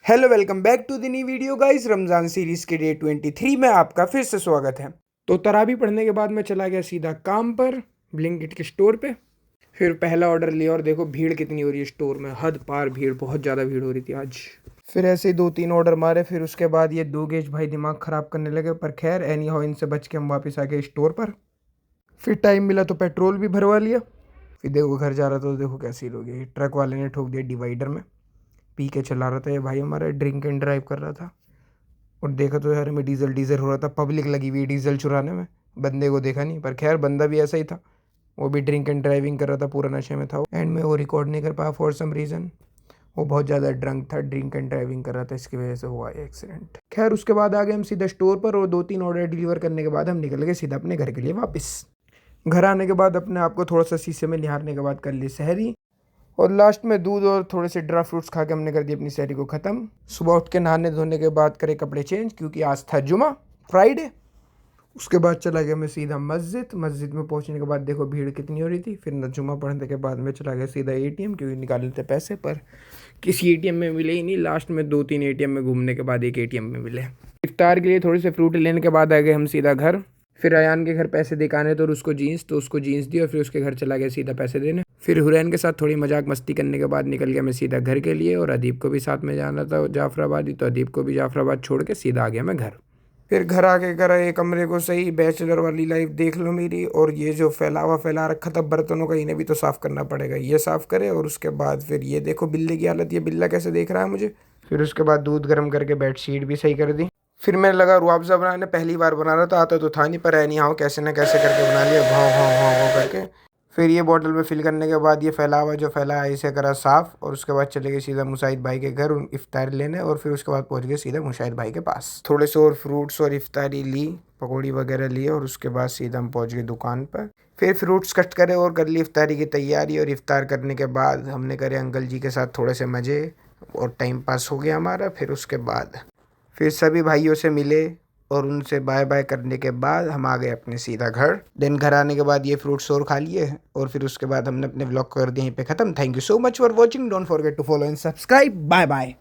Hello welcome back to the new video guys. Ramzan series के day 23 में आपका फिर से स्वागत है। तो तरावी पढ़ने के बाद मैं चला गया सीधा काम पर, ब्लिंकिट के स्टोर पे। फिर पहला ऑर्डर लिया और देखो भीड़ कितनी हो रही है स्टोर में, हद पार भीड़, बहुत ज़्यादा भीड़ हो रही थी आज। फिर ऐसे ही 2-3 ऑर्डर मारे। फिर उसके बाद ये दो गेज भाई दिमाग ख़राब करने लगे, पर खैर एनी हाउ इनसे बच के हम वापस आ गए स्टोर पर। फिर टाइम मिला तो पेट्रोल भी भरवा लिया। फिर देखो घर जा रहा था तो देखो क्या सीन हो गया, ट्रक वाले ने ठोक दिया डिवाइडर में। पी के चला रहा था ये भाई, हमारा ड्रिंक एंड ड्राइव कर रहा था। और देखा तो यार में डीजल डीजल हो रहा था, पब्लिक लगी हुई डीजल चुराने में। बंदे को देखा नहीं, पर खैर बंदा भी ऐसा ही था, वो भी ड्रिंक एंड ड्राइविंग कर रहा था, पूरा नशे में था। एंड में वो रिकॉर्ड नहीं कर पाया फॉर सम रीज़न, वो बहुत ज़्यादा ड्रंक था, ड्रिंक एंड ड्राइविंग कर रहा था, इसकी वजह से हुआ एक्सीडेंट। खैर उसके बाद आ गए हम सीधा स्टोर पर, और 2-3 ऑर्डर डिलीवर करने के बाद हम निकल गए सीधा अपने घर के लिए वापस। घर आने के बाद अपने आप को थोड़ा सा शीशे में निहारने के बाद कर ली सहरी, और लास्ट में दूध और थोड़े से ड्राई फ्रूट्स खा के हमने कर दी अपनी सहरी को ख़त्म। सुबह उठ के नहाने धोने के बाद करे कपड़े चेंज, क्योंकि आज था जुमा, फ्राइडे। उसके बाद चला गया मैं सीधा मस्जिद में पहुंचने के बाद देखो भीड़ कितनी हो रही थी। फिर न जुमा पढ़ने के बाद मैं चला गया सीधा एटीएम, क्योंकि निकालने थे पैसे, पर किसी एटीएम में मिले ही नहीं। लास्ट में 2-3 एटीएम में घूमने के बाद एक एटीएम में मिले। इफ्तार के लिए थोड़े से फ्रूट लेने के बाद आ गए हम सीधा घर। फिर अयान के घर पैसे दिखाने तो उसको जीन्स दी, और फिर उसके घर चला गया सीधा पैसे देने। फिर हुरैन के साथ थोड़ी मजाक मस्ती करने के बाद निकल गया मैं सीधा घर के लिए, और अदीब को भी साथ में जाना था जाफराबाद ही, तो अदीब को भी जाफराबाद छोड़ के सीधा आ गया मैं घर। फिर घर आके करा ये कमरे को सही, बैचलर वाली लाइफ देख लो मेरी। और ये जो फैला रखा था बर्तनों का, इन्हें भी तो साफ़ करना पड़ेगा, ये साफ़ करे। और उसके बाद फिर ये देखो बिल्ली की हालत, ये बिल्ला कैसे देख रहा है मुझे। फिर उसके बाद दूध गर्म करके बेडशीट भी सही कर दी। फिर मैंने लगा रुआवज़ा बनाने, पहली बार बना रहा था, आता तो था नहीं, पर है नहीं हाँ कैसे न कैसे करके बना लिया, भाव भाव भाव भाव करके। फिर ये बॉटल में फिल करने के बाद ये फैला है इसे करा साफ़, और उसके बाद चले गए सीधा मुशाहिद भाई के घर इफ्तार लेने। और फिर उसके बाद पहुंच गए सीधा मुशाहिद भाई के पास, थोड़े से और फ्रूट्स और इफ्तारी ली, पकौड़ी वगैरह लिए, और उसके बाद सीधा हम पहुंच गए दुकान पर। फिर फ्रूट्स कट करे और कर ली इफ्तारी की तैयारी। और इफ्तार करने के बाद हमने करे अंकल जी के साथ थोड़े से मज़े, और टाइम पास हो गया हमारा। फिर उसके बाद फिर सभी भाइयों से मिले, और उनसे बाय बाय करने के बाद हम आ गए अपने सीधा घर। देन घर आने के बाद ये फ्रूट्स और खा लिए, और फिर उसके बाद हमने अपने व्लॉग कर दिए यहीं पे ख़त्म। Thank you so much for watching, don't forget to follow and subscribe. Bye bye.